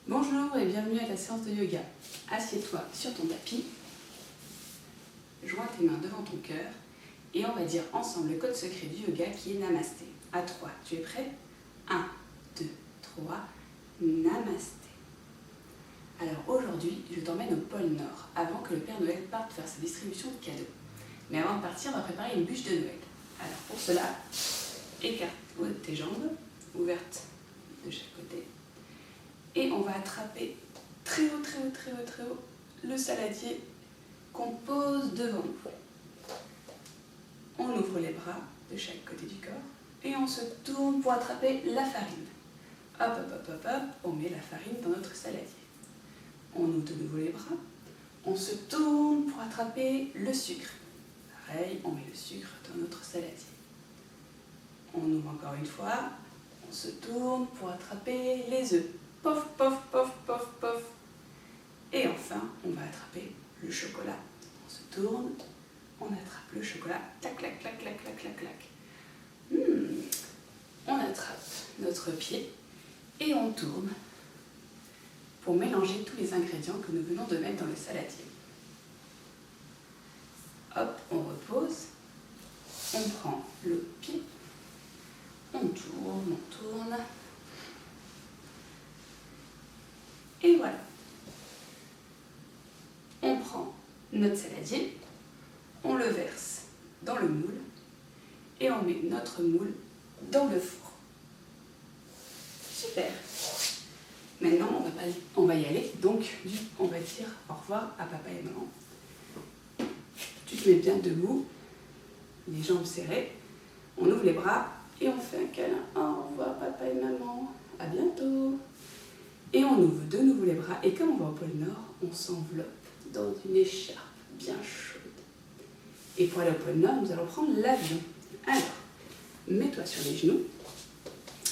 Bonjour et bienvenue à ta séance de yoga. Assieds-toi sur ton tapis, joins tes mains devant ton cœur et on va dire ensemble le code secret du yoga qui est Namasté. À 3, tu es prêt? 1, 2, 3, Namasté. Alors aujourd'hui, je t'emmène au pôle Nord avant que le Père Noël parte faire sa distribution de cadeaux. Mais avant de partir, on va préparer une bûche de Noël. Alors pour cela, écarte tes jambes, ouvertes de chaque côté. Et on va attraper très haut, très haut, très haut, très haut le saladier qu'on pose devant nous. On ouvre les bras de chaque côté du corps et on se tourne pour attraper la farine. Hop, hop, hop, hop, hop, on met la farine dans notre saladier. On ouvre de nouveau les bras, on se tourne pour attraper le sucre. Pareil, on met le sucre dans notre saladier. On ouvre encore une fois, on se tourne pour attraper les œufs. Pof, pof, pof, pof, pof. Et enfin, on va attraper le chocolat. On se tourne, on attrape le chocolat. Clac, clac, clac, clac, clac, clac, clac. On attrape notre pied et on tourne pour mélanger tous les ingrédients que nous venons de mettre dans le saladier. Hop, on repose. On prend le pied. On tourne, on tourne. Et voilà. On prend notre saladier, on le verse dans le moule et on met notre moule dans le four. Super. Maintenant, on va y aller. Donc, on va dire au revoir à papa et maman. Tu te mets bien debout, les jambes serrées. On ouvre les bras et on fait un câlin. Au revoir papa et maman. À bientôt. Et on ouvre de nouveau les bras et comme on va au pôle Nord, on s'enveloppe dans une écharpe bien chaude. Et pour aller au pôle Nord, nous allons prendre l'avion. Alors, mets-toi sur les genoux.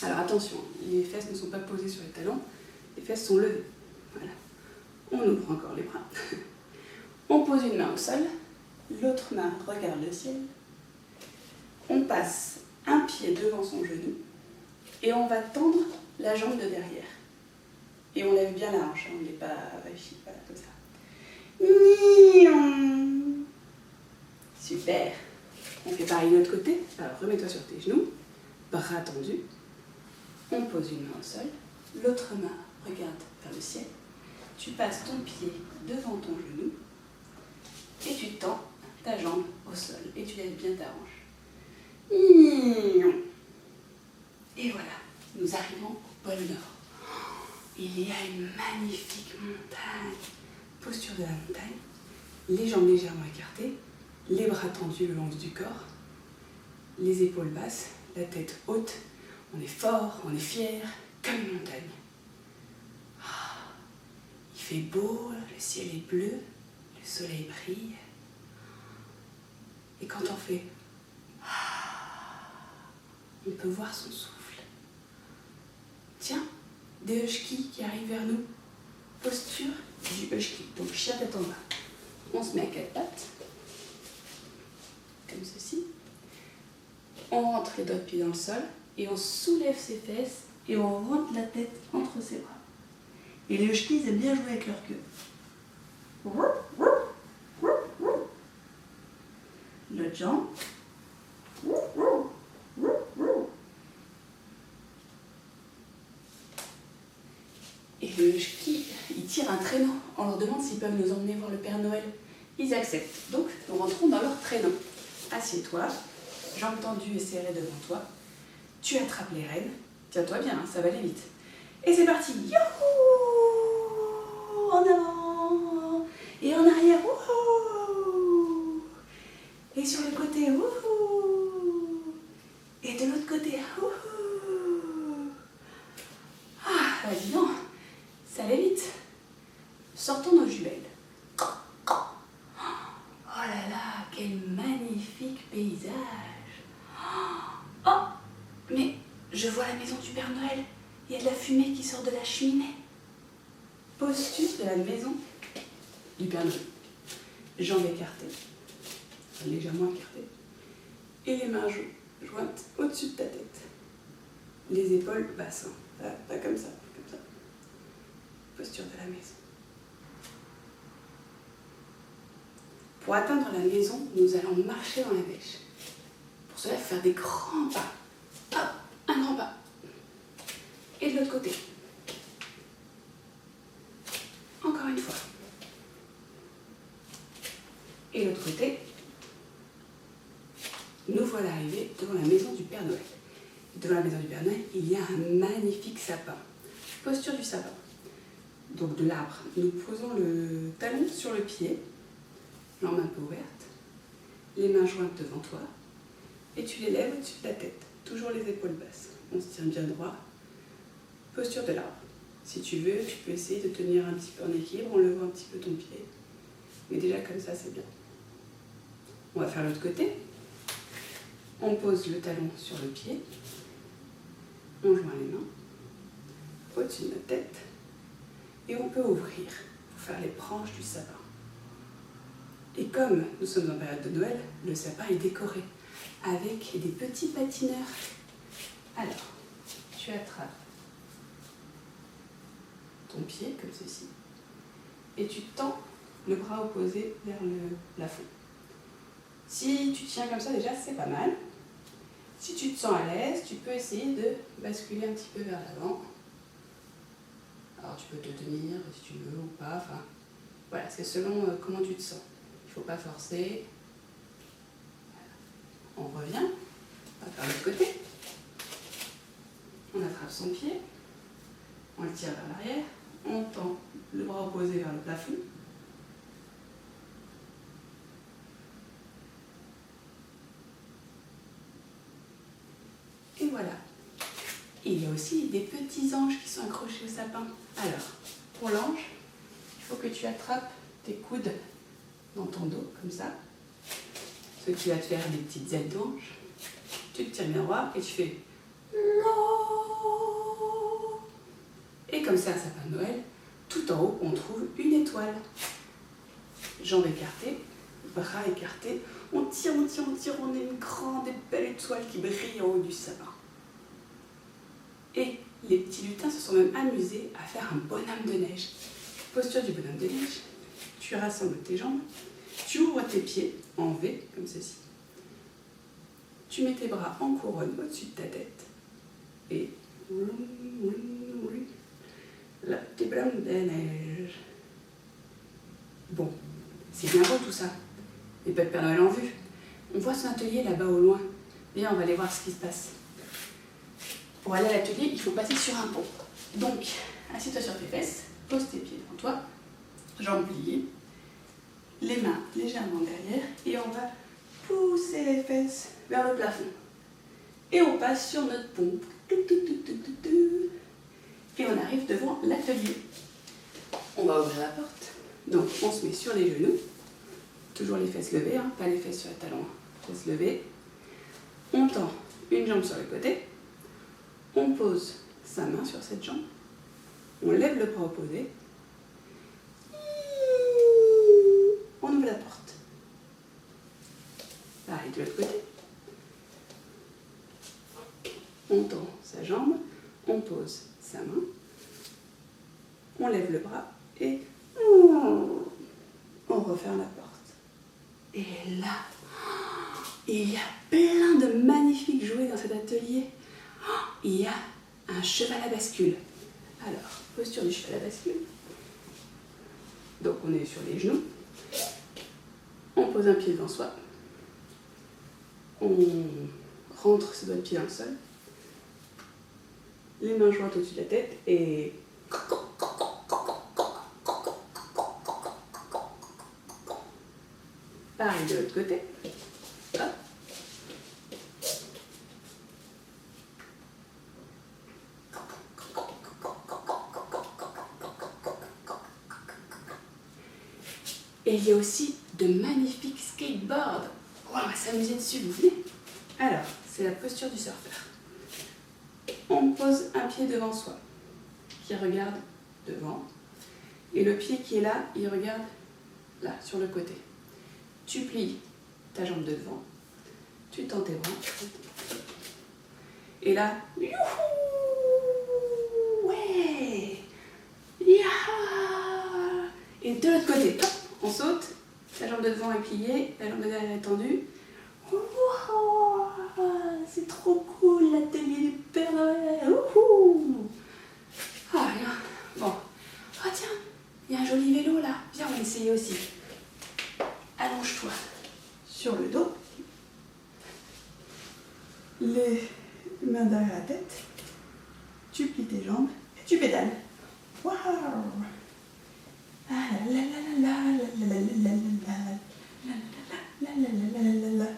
Alors attention, les fesses ne sont pas posées sur les talons, les fesses sont levées. Voilà. On ouvre encore les bras. On pose une main au sol, l'autre main regarde le ciel. On passe un pied devant son genou et on va tendre la jambe de derrière. Et on lève bien la hanche, on n'est pas voilà, comme ça. Super. On fait pareil de l'autre côté. Alors remets-toi sur tes genoux, bras tendus. On pose une main au sol, l'autre main regarde vers le ciel. Tu passes ton pied devant ton genou et tu tends ta jambe au sol et tu lèves bien ta hanche. Et voilà, nous arrivons au pôle Nord. Il y a une magnifique montagne. Posture de la montagne, les jambes légèrement écartées, les bras tendus le long du corps, les épaules basses, la tête haute. On est fort, on est fier, comme une montagne. Il fait beau, le ciel est bleu, le soleil brille. Et quand on fait, on peut voir son souffle. Tiens, des huskies qui arrivent vers nous. Posture du husky, donc chien tête en bas. On se met à quatre pattes, comme ceci. On rentre les doigts de pied dans le sol et on soulève ses fesses et on rentre la tête entre ses bras. Et les huskies aiment bien jouer avec leur queue. L'autre jambe. Et le husky, ils tirent un traîneau. On leur demande s'ils peuvent nous emmener voir le Père Noël. Ils acceptent. Donc, nous rentrons dans leur traîneau. Assieds-toi, jambes tendues et serrées devant toi. Tu attrapes les rênes. Tiens-toi bien, hein, ça va aller vite. Et c'est parti. Youhou! En avant. Et en arrière. Wouhou! Et sur le côté. Wouhou! Et de l'autre côté. Wouhou! Ah, dis donc. Ça allait vite. Sortons nos jumelles. Oh là là, quel magnifique paysage. Oh, mais je vois la maison du Père Noël. Il y a de la fumée qui sort de la cheminée. Posture de la maison du Père Noël. Jambes écartées, légèrement écartées. Et les mains jointes au-dessus de ta tête. Les épaules basses, hein. Pas comme ça, comme ça. posture de la maison. Pour atteindre la maison, nous allons marcher dans la neige. Pour cela, il faut faire des grands pas. Hop, un grand pas. Et de l'autre côté. Encore une fois. Et de l'autre côté. Nous voilà arrivés devant la maison du Père Noël. Devant la maison du Père Noël, il y a un magnifique sapin. Posture du sapin. Donc de l'arbre. Nous posons le talon sur le pied, jambes un peu ouvertes, les mains jointes devant toi, et tu les lèves au-dessus de la tête. Toujours les épaules basses. On se tient bien droit. Posture de l'arbre. Si tu veux, tu peux essayer de tenir un petit peu en équilibre en levant un petit peu ton pied. Mais déjà comme ça, c'est bien. On va faire l'autre côté. On pose le talon sur le pied. On joint les mains au-dessus de notre tête. Et on peut ouvrir pour faire les branches du sapin. Et comme nous sommes en période de Noël, le sapin est décoré avec des petits patineurs. Alors, tu attrapes ton pied comme ceci et tu tends le bras opposé vers le plafond. Si tu tiens comme ça, déjà, c'est pas mal. Si tu te sens à l'aise, tu peux essayer de basculer un petit peu vers l'avant. Alors, tu peux te tenir si tu veux ou pas. Enfin, voilà, c'est selon comment tu te sens. Il ne faut pas forcer. Voilà. On revient. On va faire l'autre côté. On attrape son pied. On le tire vers l'arrière. On tend le bras opposé vers le plafond. Et voilà. Il y a aussi des petits anges qui sont accrochés au sapin. Alors, pour l'ange, il faut que tu attrapes tes coudes dans ton dos, comme ça. Ce qui va te faire des petites ailes d'ange. Tu te tiens bien droit et tu fais LOL. Et comme ça, un sapin de Noël, tout en haut, on trouve une étoile. Jambes écartées, bras écartés. On tire, on tire, on tire. On a une grande et belle étoile qui brille en haut du sapin. Et les petits lutins se sont même amusés à faire un bonhomme de neige. Posture du bonhomme de neige. Tu rassembles tes jambes. Tu ouvres tes pieds en V, comme ceci. Tu mets tes bras en couronne au-dessus de ta tête. Et le petit bonhomme de neige. Bon, c'est bien beau tout ça. Et pas de Père Noël en vue. On voit son atelier là-bas au loin. Viens, on va aller voir ce qui se passe. Pour aller à l'atelier, il faut passer sur un pont. Donc, assieds-toi sur tes fesses, pose tes pieds devant toi, jambes pliées, les mains légèrement derrière, et on va pousser les fesses vers le plafond. Et on passe sur notre pont. Et on arrive devant l'atelier. On va ouvrir la porte. Donc, on se met sur les genoux, toujours les fesses levées, hein, pas les fesses sur les talons, fesses levées. On tend une jambe sur le côté. On pose sa main sur cette jambe, on lève le bras opposé, on ouvre la porte. Pareil de l'autre côté. On tend sa jambe, on pose sa main, on lève le bras et on referme la porte. Et là, il y a plein de magnifiques jouets dans cet atelier. Il y a un cheval à bascule. Alors, posture du cheval à bascule. Donc on est sur les genoux. On pose un pied devant soi. On rentre ses doigts de pied dans le sol. Les mains jointes au-dessus de la tête et... Pareil de l'autre côté. Hop. Et il y a aussi de magnifiques skateboards. On va s'amuser dessus, vous venez? Alors, c'est la posture du surfeur. On pose un pied devant soi, qui regarde devant. Et le pied qui est là, il regarde là, sur le côté. Tu plies ta jambe de devant. Tu tends tes bras. Et là, youhou! Ouais! Yaha! Et de l'autre côté, hop, on saute. La jambe de devant est pliée, la jambe de derrière est tendue. Wow, c'est trop cool l'atelier du Père Noël. Wouhou. Ah, bien. Bon. Ah tiens, il y a un joli vélo là. Viens, on va essayer aussi. Allonge-toi sur le dos. Les mains derrière la tête. Tu plies tes jambes et tu pédales. Waouh. Ah la la la la la la la la la la la la.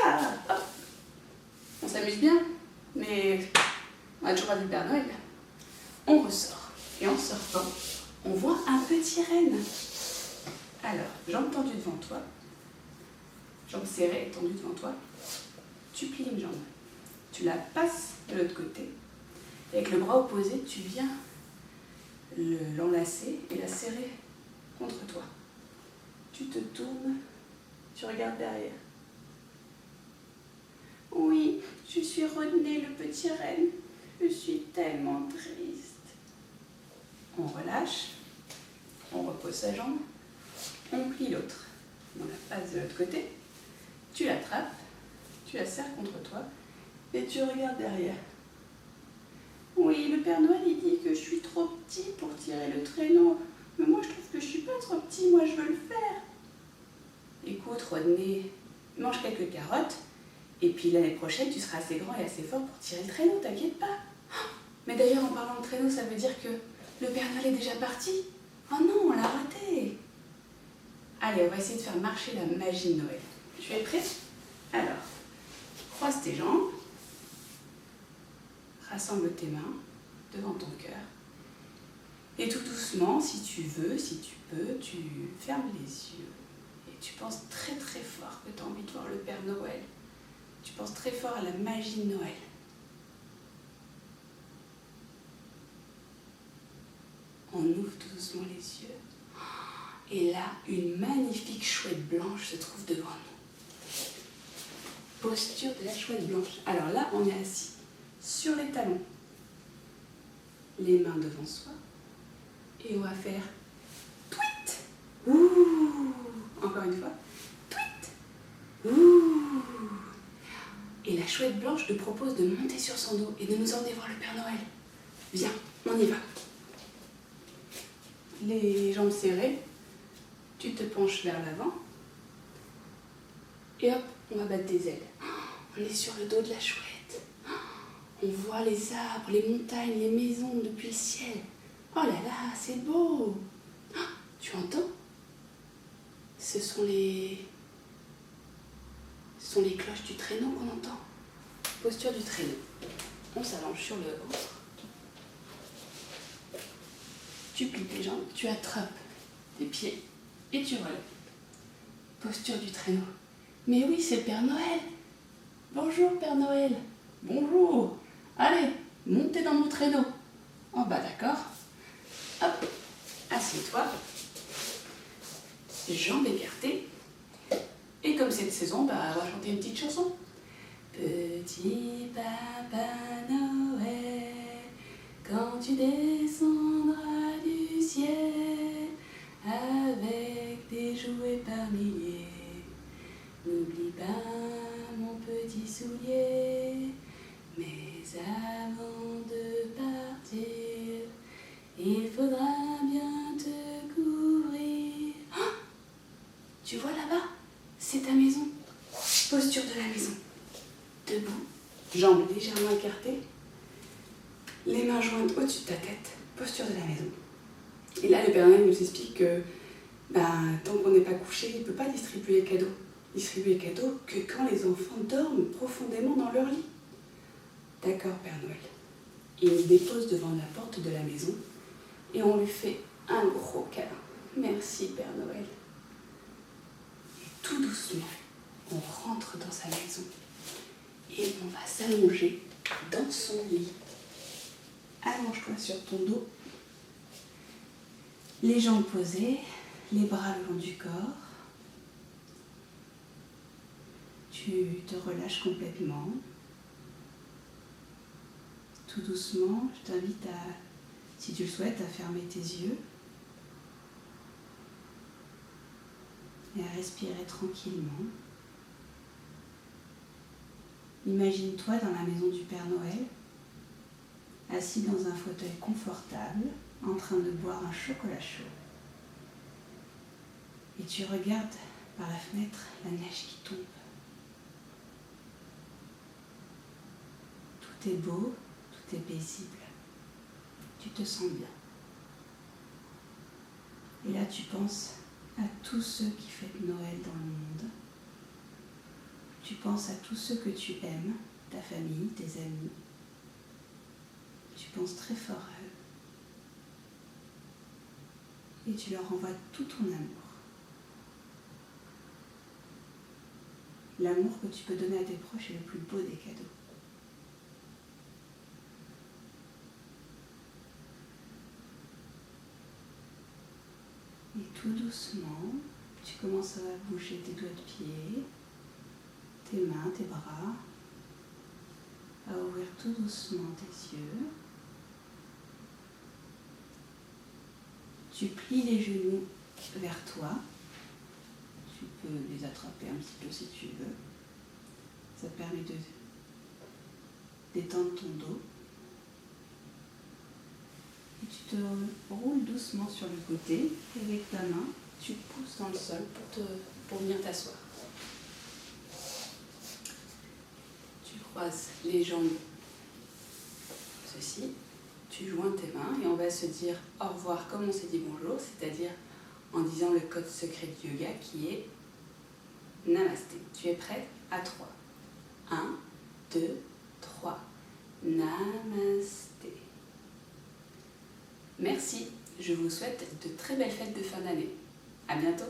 Ah, on s'amuse bien, mais on a toujours pas vu le Père Noël. On ressort. Et en sortant, on voit un petit renne. Alors, jambes tendues devant toi. Jambes serrées et tendues devant toi. Tu plies une jambe. Tu la passes de l'autre côté. Et avec le bras opposé, tu viens l'enlacer et la serrer contre toi. Tu te tournes, tu regardes derrière. Oui, je suis Rodney, le petit renne. Je suis tellement triste. On relâche, on repose sa jambe, on plie l'autre. On la passe de l'autre côté, tu l'attrapes, tu la serres contre toi et tu regardes derrière. Oui, le Père Noël, il dit que je suis trop petit pour tirer le traîneau. Mais moi, je trouve que je suis pas trop petit, moi, je veux le faire. Écoute, Rodney, mange quelques carottes, et puis l'année prochaine, tu seras assez grand et assez fort pour tirer le traîneau, t'inquiète pas. Mais d'ailleurs, en parlant de traîneau, ça veut dire que le Père Noël est déjà parti. Oh non, on l'a raté. Allez, on va essayer de faire marcher la magie de Noël. Tu es prêt? Alors, croise tes jambes, rassemble tes mains devant ton cœur. Et tout doucement, si tu veux, si tu peux, tu fermes les yeux. Et tu penses très très fort que tu as envie de voir le Père Noël. Tu penses très fort à la magie de Noël. On ouvre tout doucement les yeux. Et là, une magnifique chouette blanche se trouve devant nous. Posture de la chouette blanche. Alors là, on est assis sur les talons. Les mains devant soi. Et on va faire tweet. Ouh. Encore une fois. Tweet. Ouh. Et la chouette blanche te propose de monter sur son dos et de nous emmener voir le Père Noël. Viens, on y va. Les jambes serrées, tu te penches vers l'avant. Et hop, on va battre des ailes. On est sur le dos de la chouette. On voit les arbres, les montagnes, les maisons depuis le ciel. Oh là là, c'est beau. Tu entends? Ce sont les cloches du traîneau qu'on entend. Posture du traîneau. On s'allonge sur le ventre. Tu plies tes jambes, tu attrapes tes pieds et tu relèves. Posture du traîneau. Mais oui, c'est le Père Noël. Bonjour Père Noël. Bonjour. Allez, montez dans mon traîneau. Oh bah d'accord. Hop, assieds-toi. Jambes écartées. Et comme c'est de saison, bah, on va chanter une petite chanson. Petit Papa Noël, quand tu descendras du ciel, avec des jouets par milliers, n'oublie pas mon petit soulier. Mais avant de partir, il faudra bien te couvrir. Oh, tu vois là-bas? C'est ta maison. Posture de la maison. Debout, jambes légèrement écartées, les mains jointes au-dessus de ta tête. Posture de la maison. Et là, le Père Noël nous explique que tant qu'on n'est pas couché, il ne peut pas distribuer les cadeaux. Distribuer les cadeaux que quand les enfants dorment profondément dans leur lit. D'accord, Père Noël. Il nous dépose devant la porte de la maison et on lui fait un gros câlin. Merci, Père Noël. Et tout doucement, on rentre dans sa maison et on va s'allonger dans son lit. Allonge-toi sur ton dos, les jambes posées, les bras le long du corps. Tu te relâches complètement. Tout doucement, je t'invite à, si tu le souhaites, à fermer tes yeux. et à respirer tranquillement. Imagine-toi dans la maison du Père Noël, assis dans un fauteuil confortable, en train de boire un chocolat chaud. Et tu regardes par la fenêtre la neige qui tombe. Tout est beau, tout est paisible. Tu te sens bien. Et là, tu penses à tous ceux qui fêtent Noël dans le monde. Tu penses à tous ceux que tu aimes, ta famille, tes amis. Tu penses très fort à eux. Et tu leur envoies tout ton amour. L'amour que tu peux donner à tes proches est le plus beau des cadeaux. Et tout doucement, tu commences à bouger tes doigts de pied, tes mains, tes bras, à ouvrir tout doucement tes yeux. Tu plies les genoux vers toi. Tu peux les attraper un petit peu si tu veux. Ça te permet de détendre ton dos. Et tu te roules doucement sur le côté et avec ta main, tu pousses dans le sol pour venir t'asseoir. Tu croises les jambes, ceci, tu joins tes mains et on va se dire au revoir comme on s'est dit bonjour, c'est-à-dire en disant le code secret du yoga qui est Namasté. Tu es prête? À 3. 1, 2, 3. Namasté. Merci, je vous souhaite de très belles fêtes de fin d'année. À bientôt.